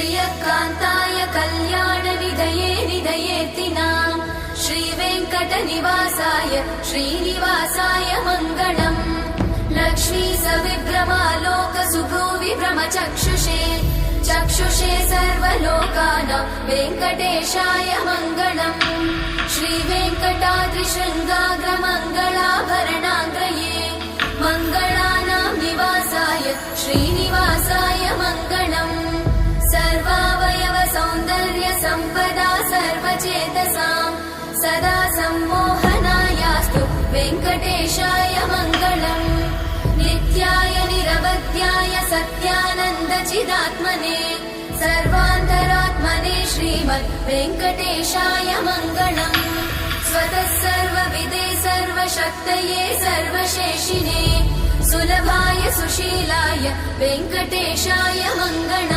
श्रियकान्ताय कल्याणनिधये निधयेतिनाम् श्रीवेङ्कटनिवासाय श्रीनिवासाय मङ्गलम् लक्ष्मी सविभ्रमालोकसुभ्रूविभ्रमचक्षुषे चक्षुषे सर्वलोकानां वेङ्कटेशाय मङ्गलम् श्रीवेङ्कटाद्रिशृङ्गाग्रमङ्गलाभरणाङ्गये मङ्गलानां निवासाय श्रीनिवासाय मङ्गलम् सर्वावयव सौन्दर्य सम्पदा सर्वचेतसां सदा सम्मोहनायास्तु वेङ्कटेशाय मङ्गलम् नित्याय निरवध्याय सत्यानन्दचिदात्मने सर्वान्तरात्मने श्रीमद् वेङ्कटेशाय मङ्गलम् स्वतः सर्वविदे सर्वशक्तये सर्वशेषिने सुलभाय सुशीलाय वेङ्कटेशाय मङ्गलम्।